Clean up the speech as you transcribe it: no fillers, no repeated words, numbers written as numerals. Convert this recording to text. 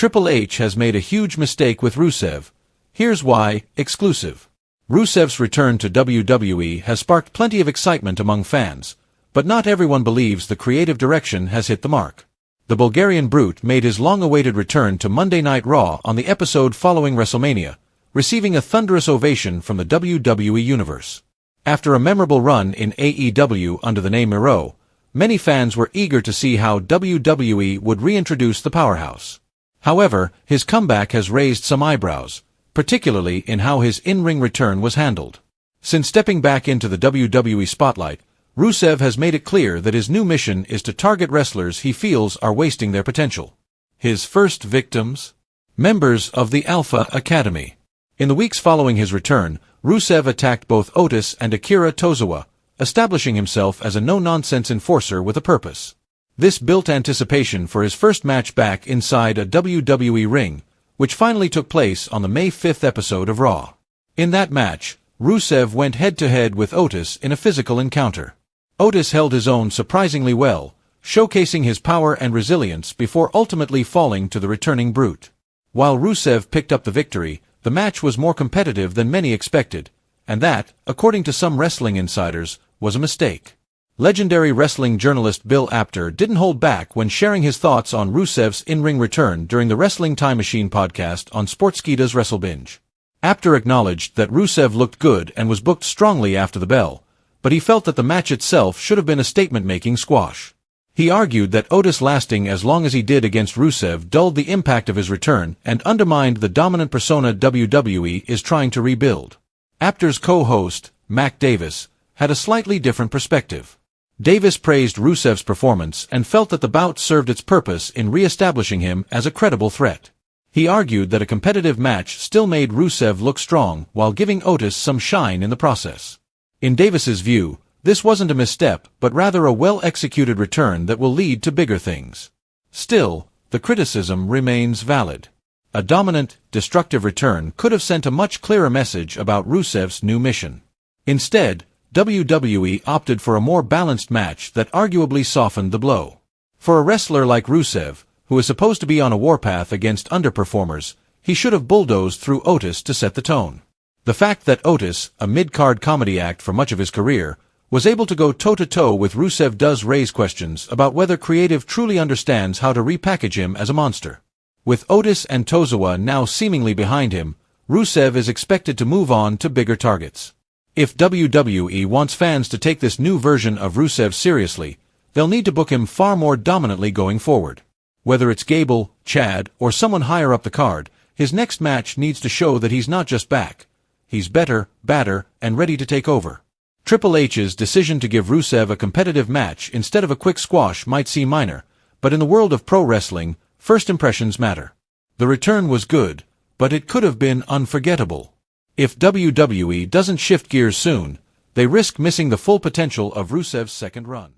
Triple H has made a huge mistake with Rusev. Here's why, exclusive. Rusev's return to WWE has sparked plenty of excitement among fans, but not everyone believes the creative direction has hit the mark. The Bulgarian Brute made his long-awaited return to Monday Night Raw on the episode following WrestleMania, receiving a thunderous ovation from the WWE Universe. After a memorable run in AEW under the name Miro, many fans were eager to see how WWE would reintroduce the powerhouse. However, his comeback has raised some eyebrows, particularly in how his in-ring return was handled. Since stepping back into the WWE spotlight, Rusev has made it clear that his new mission is to target wrestlers he feels are wasting their potential. His first victims? Members of the Alpha Academy. In the weeks following his return, Rusev attacked both Otis and Akira Tozawa, establishing himself as a no-nonsense enforcer with a purpose. This built anticipation for his first match back inside a WWE ring, which finally took place on the May 5th episode of Raw. In that match, Rusev went head-to-head with Otis in a physical encounter. Otis held his own surprisingly well, showcasing his power and resilience before ultimately falling to the returning Brute. While Rusev picked up the victory, the match was more competitive than many expected, and that, according to some wrestling insiders, was a mistake. Legendary wrestling journalist Bill Apter didn't hold back when sharing his thoughts on Rusev's in-ring return during the Wrestling Time Machine podcast on Sportskeeda's WrestleBinge. Apter acknowledged that Rusev looked good and was booked strongly after the bell, but he felt that the match itself should have been a statement-making squash. He argued that Otis lasting as long as he did against Rusev dulled the impact of his return and undermined the dominant persona WWE is trying to rebuild. Apter's co-host, Mac Davis, had a slightly different perspective. Davis praised Rusev's performance and felt that the bout served its purpose in re-establishing him as a credible threat. He argued that a competitive match still made Rusev look strong while giving Otis some shine in the process. In Davis's view, this wasn't a misstep but rather a well-executed return that will lead to bigger things. Still, the criticism remains valid. A dominant, destructive return could have sent a much clearer message about Rusev's new mission. Instead, WWE opted for a more balanced match that arguably softened the blow. For a wrestler like Rusev, who is supposed to be on a warpath against underperformers, he should have bulldozed through Otis to set the tone. The fact that Otis, a mid-card comedy act for much of his career, was able to go toe-to-toe with Rusev does raise questions about whether creative truly understands how to repackage him as a monster. With Otis and Tozawa now seemingly behind him, Rusev is expected to move on to bigger targets. If WWE wants fans to take this new version of Rusev seriously, they'll need to book him far more dominantly going forward. Whether it's Gable, Chad, or someone higher up the card, his next match needs to show that he's not just back. He's better, badder, and ready to take over. Triple H's decision to give Rusev a competitive match instead of a quick squash might seem minor, but in the world of pro wrestling, first impressions matter. The return was good, but it could have been unforgettable. If WWE doesn't shift gears soon, they risk missing the full potential of Rusev's second run.